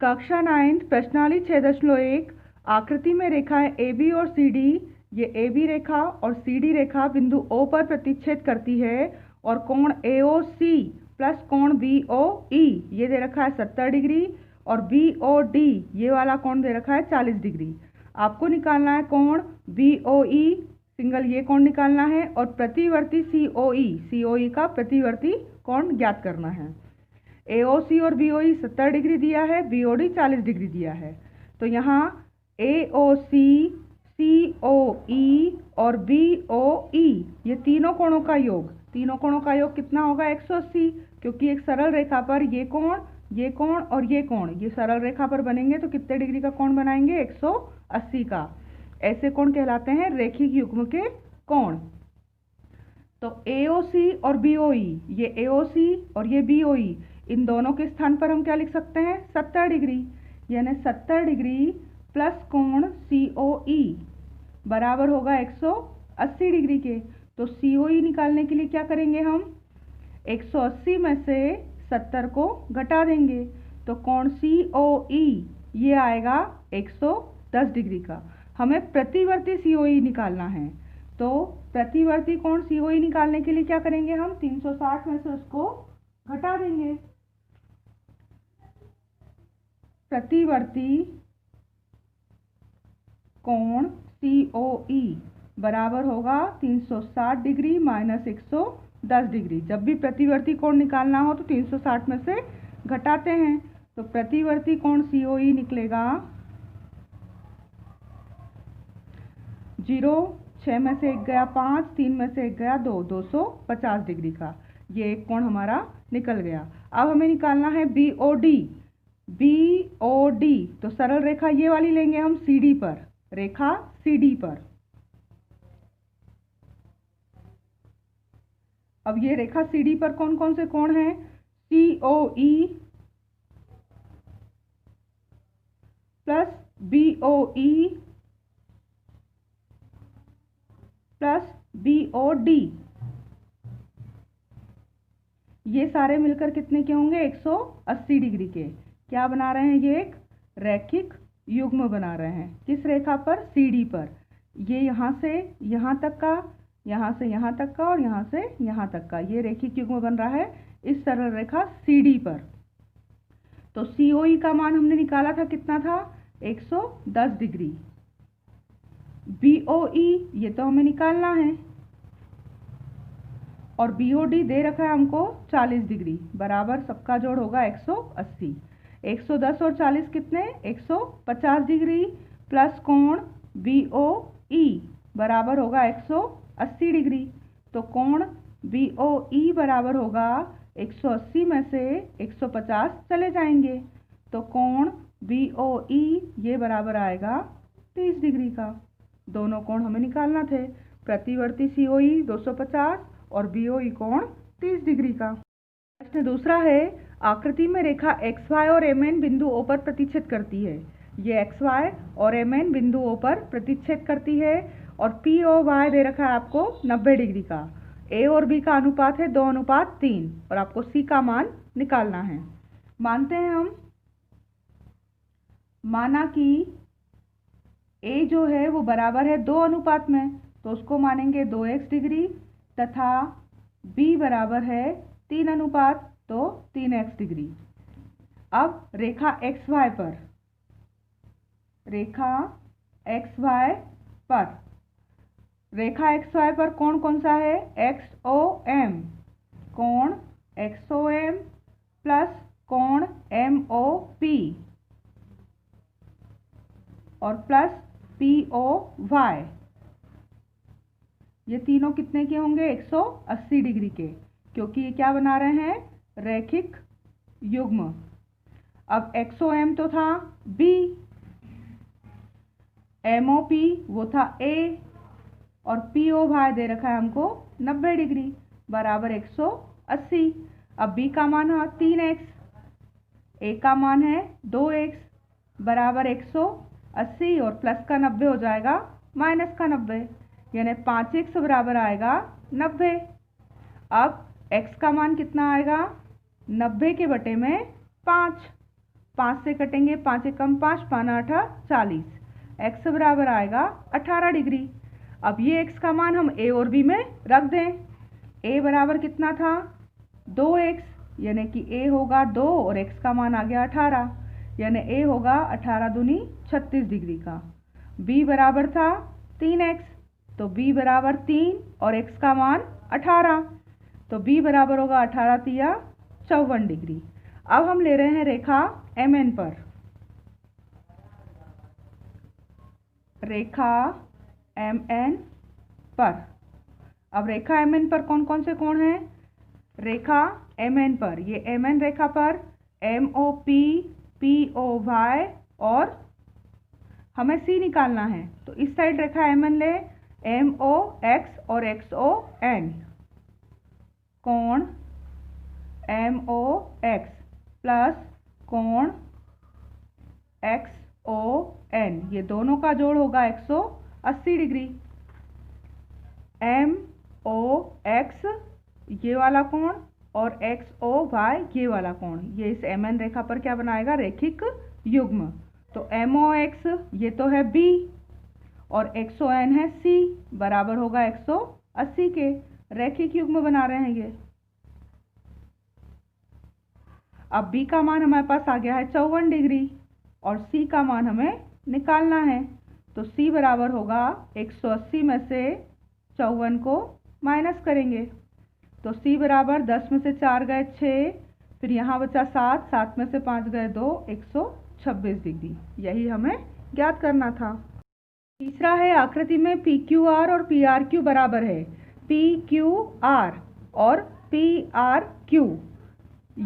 कक्षा 9 प्रश्नावली 6.1 आकृति में रेखाएं AB और CD, ये AB रेखा और CD रेखा बिंदु O पर प्रतिच्छेद करती है और कोण AOC प्लस कोण BOE ये दे रखा है 70 डिग्री और BOD ये वाला कोण दे रखा है 40 डिग्री। आपको निकालना है कोण BOE सिंगल, ये कोण निकालना है और प्रतिवर्ती COE का प्रतिवर्ती कोण ज्ञात करना है। AOC और BOE 70 डिग्री दिया है, BOD 40 डिग्री दिया है। तो यहाँ AOC, COE और BOE ये तीनों कोणों का योग कितना होगा 180, क्योंकि एक सरल रेखा पर ये कोण और ये कोण ये सरल रेखा पर बनेंगे तो कितने डिग्री का कोण बनाएंगे 180 का। ऐसे कोण कहलाते हैं रैखिक युग्म के कोण। तो AOC और BOE, ये AOC और ये BOE इन दोनों के स्थान पर हम क्या लिख सकते हैं 70 डिग्री, यानी 70 डिग्री प्लस कोण COE बराबर होगा 180 डिग्री के। तो COE निकालने के लिए क्या करेंगे हम 180 में से 70 को घटा देंगे तो कोण COE ये आएगा 110 डिग्री का। हमें प्रतिवर्ती COE निकालना है, तो प्रतिवर्ती कोण COE निकालने के लिए क्या करेंगे हम 360 में से उसको घटा देंगे। प्रतिवर्ती कोण COE बराबर होगा 360 डिग्री माइनस 110 डिग्री। जब भी प्रतिवर्ती कोण निकालना हो तो 360 में से घटाते हैं, तो प्रतिवर्ती कोण COE निकलेगा 0, 6 में से 1 गया 5, 3 में से 1 गया 2, 250 डिग्री का ये एक कोण हमारा निकल गया। अब हमें निकालना है BOD। तो सरल रेखा ये वाली लेंगे हम CD पर, रेखा CD पर। अब ये रेखा CD पर कौन कौन से कोण हैं COE plus BOE plus BOD ये सारे मिलकर कितने के होंगे 180 डिग्री के। क्या बना रहे हैं ये एक रैखिक युग्म बना रहे हैं। किस रेखा पर CD पर। ये यहाँ से यहाँ तक का, यहाँ से यहाँ तक का और यहाँ से यहाँ तक का ये रैखिक युग्म बन रहा है इस सरल रेखा CD पर। तो COE का मान हमने निकाला था कितना था 110 डिग्री। BOE ये तो हमें निकालना है और BOD दे रखा है हमको 40 डिग्री बराबर सबका जोड़ होगा 180। 110 और 40 कितने 150 डिग्री प्लस कोण BOE बराबर होगा 180 डिग्री। तो कोण BOE बराबर होगा 180 में से 150 चले जाएंगे तो कोण BOE ये बराबर आएगा 30 डिग्री का। दोनों कोण हमें निकालना थे, प्रतिवर्ती COE 250 और BOE कोण 30 डिग्री का। प्रश्न दूसरा है आकृति में रेखा XY और MN बिंदु O पर प्रतिच्छेद करती है। ये XY और MN बिंदु O पर प्रतिच्छेद करती है और POY दे रखा है आपको 90 डिग्री का। A और B का अनुपात है 2:3 और आपको C का मान निकालना है। मानते हैं हम, माना कि A जो है वो बराबर है 2 अनुपात में तो उसको मानेंगे 2x डिग्री तथा B बराबर है 3 अनुपात तो 3x डिग्री। अब रेखा XY पर, रेखा XY पर कोण कौन सा है XOM, कोण XOM प्लस कोण MOP और प्लस POY ये तीनों कितने के होंगे 180 डिग्री के, क्योंकि ये क्या बना रहे हैं रैखिक युग्म। अब XOM तो था B, MOP वो था A और POY दे रखा है हमको 90 डिग्री बराबर 180। अब B का मान है 3x, A का मान है 2x बराबर 180 और प्लस का 90 हो जाएगा माइनस का 90 यानी 5x बराबर आएगा 90। अब x का मान कितना आएगा 90 के बटे में 5 5 से कटेंगे, 5 एकम 5, 5 8 40, x बराबर आएगा 18 डिग्री। अब ये x का मान हम a और b में रख दें। a बराबर कितना था 2x, यानी कि a होगा 2 और x का मान आ गया 18, यानी a होगा 18 दूनी 36 डिग्री का। b बराबर था 3x, तो b बराबर 3 और x का मान 18, तो b बराबर होगा 18 तिया 54 डिग्री। अब हम ले रहे हैं रेखा MN पर। रेखा MN पर, अब रेखा MN पर कौन कौन से कोण हैं? रेखा MN पर, ये MN रेखा पर MOP, POY और हमें C निकालना है, तो इस साइड रेखा MN ले, MOX और XON। कोण MOX प्लस कोण XON, ये दोनों का जोड़ होगा 180 डिग्री। MOX ये वाला कोण और XOY ये वाला कोण, ये इस MN रेखा पर क्या बनाएगा? रैखिक युग्म। तो MOX ये तो है B और XON है C, बराबर होगा 180 के। रैखिक युग्म बना रहे हैं ये। अब B का मान हमारे पास आ गया है 54 डिग्री और C का मान हमें निकालना है, तो C बराबर होगा 180 में से 54 को माइनस करेंगे, तो C बराबर 10 में से 4 गए 6, फिर यहाँ बचा 7, 7 में से 5 गए 2, 126 डिग्री। यही हमें ज्ञात करना था। तीसरा है आकृति में PQR और PRQ बराबर है। PQR और PRQ,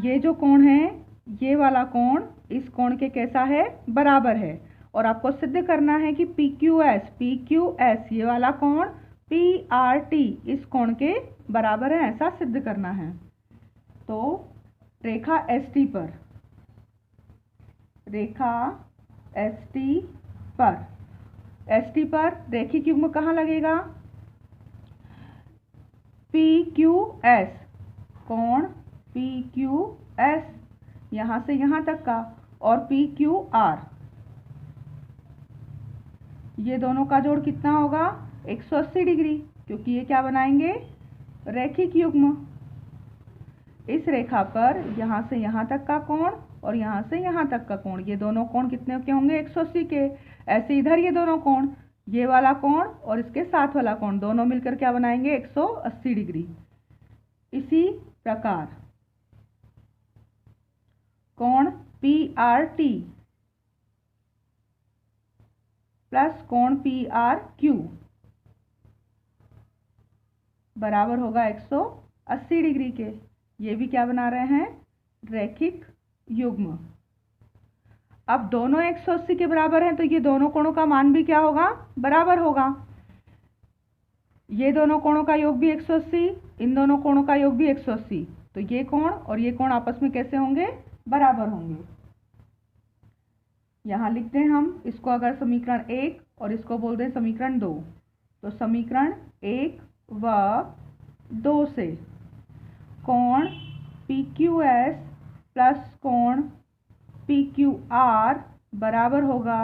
ये जो कोण है, ये वाला कोण इस कोण के कैसा है? बराबर है। और आपको सिद्ध करना है कि PQS ये वाला कोण PRT इस कोण के बराबर है, ऐसा सिद्ध करना है। तो रेखा ST पर, रेखा ST पर रैखिक युग्म कहाँ लगेगा? PQS, कोण PQS यहाँ से यहाँ तक का, और PQR, ये दोनों का जोड़ कितना होगा? 180 डिग्री, क्योंकि ये क्या बनाएंगे? रैखिक युग्म। इस रेखा पर यहाँ से यहाँ तक का कोण और यहाँ से यहाँ तक का कोण, ये दोनों कोण कितने के होंगे? 180 के। ऐसे इधर ये दोनों कोण, ये वाला कोण और इसके साथ वाला कोण, दोनों मिलकर क्या बनाएंगे? 180 डिग्री। इसी प्रकार कोण PRT प्लस कोण PRQ बराबर होगा 180 डिग्री के। ये भी क्या बना रहे हैं? रैखिक युग्म। अब दोनों 180 के बराबर हैं, तो ये दोनों कोणों का मान भी क्या होगा? बराबर होगा। ये दोनों कोणों का योग भी 180, इन दोनों कोणों का योग भी 180, तो ये कोण और ये कोण आपस में कैसे होंगे? बराबर होंगे। यहाँ लिखते हैं हम इसको, अगर समीकरण 1 और इसको बोल दें समीकरण 2, तो समीकरण 1 व 2 से कोण PQS प्लस कोण PQR बराबर होगा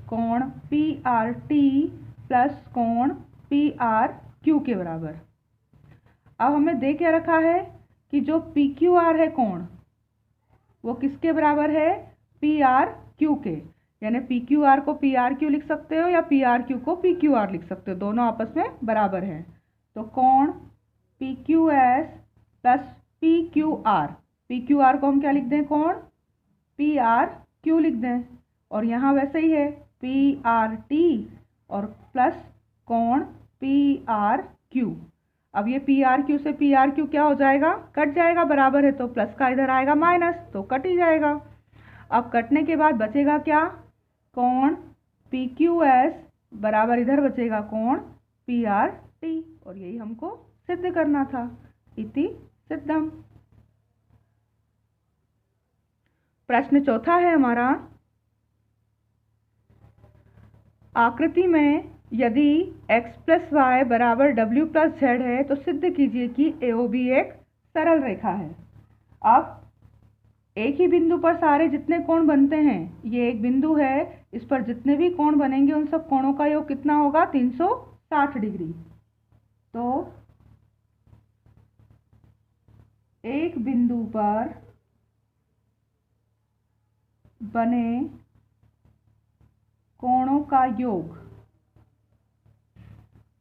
कोण PRT प्लस कोण PRQ के बराबर। अब हमें दे क्या रखा है कि जो PQR है कोण, वो किसके बराबर है? PRQ के। यानी PQR को PRQ लिख सकते हो या PRQ को PQR लिख सकते हो, दोनों आपस में बराबर हैं। तो कोण PQS प्लस PQR को हम क्या लिख दें? कोण PRQ लिख दें। और यहाँ वैसे ही है PRT और प्लस कोण PRQ। अब ये PRQ से PRQ क्या हो जाएगा? कट जाएगा, बराबर है तो प्लस का इधर आएगा माइनस, तो कट ही जाएगा। अब कटने के बाद बचेगा क्या? कोण PQS बराबर इधर बचेगा कोण PRT, और यही हमको सिद्ध करना था। इति सिद्धम। प्रश्न चौथा है हमारा, आकृति में यदि x प्लस वाई बराबर w प्लस z है तो सिद्ध कीजिए कि AOB एक सरल रेखा है। अब एक ही बिंदु पर सारे जितने कोण बनते हैं, ये एक बिंदु है, इस पर जितने भी कोण बनेंगे उन सब कोणों का योग कितना होगा? 360 डिग्री। तो एक बिंदु पर बने कोणों का योग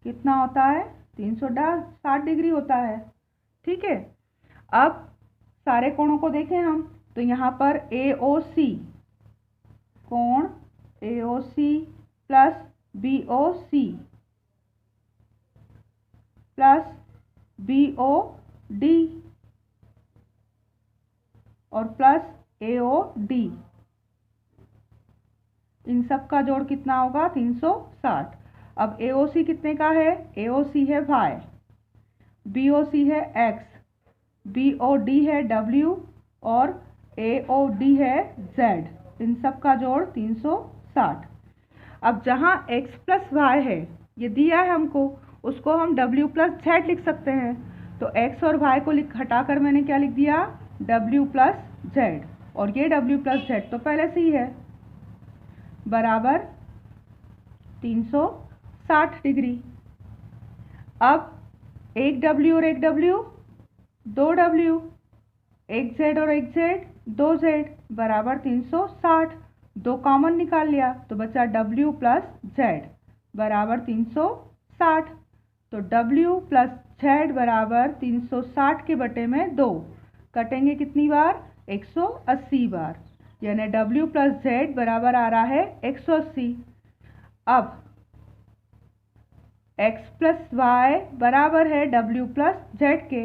कितना होता है? 360 डिग्री होता है। ठीक है, अब सारे कोणों को देखें हम, तो यहाँ पर AOC कोण AOC plus BOC plus BOD और प्लस AOD, इन सब का जोड़ कितना होगा? 360। अब AOC कितने का है? AOC है y, BOC है x, BOD है w और AOD है z, इन सब का जोड़ 360। अब जहाँ x प्लस वाई है, ये दिया है हमको, उसको हम w प्लस z लिख सकते हैं। तो x और y को हटाकर मैंने क्या लिख दिया? w प्लस z, और ये w प्लस z तो पहले से ही है, बराबर 360 डिग्री। अब एक w और एक w, दो w, एक z और एक z, दो z, बराबर 360। दो कॉमन निकाल लिया तो बचा w प्लस z बराबर 360। तो w प्लस z बराबर 360 के बटे में 2, कटेंगे कितनी बार? 180 बार, यानी w प्लस z बराबर आ रहा है 180। अब x प्लस वाई बराबर है w प्लस z के,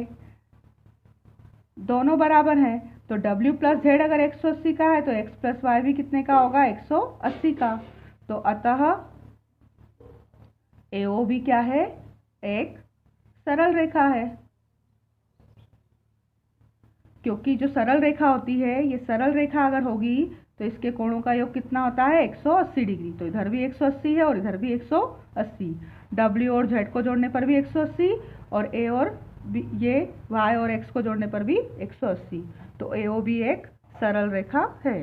दोनों बराबर हैं, तो w प्लस z अगर 180 का है तो x प्लस वाई भी कितने का होगा? 180 का। तो अतः AOB क्या है? एक सरल रेखा है, क्योंकि जो सरल रेखा होती है, ये सरल रेखा अगर होगी तो इसके कोणों का योग कितना होता है? 180 डिग्री। तो इधर भी 180 है और इधर भी 180, w और z को जोड़ने पर भी 180 और a और ये y और x को जोड़ने पर भी 180। तो AOB एक सरल रेखा है।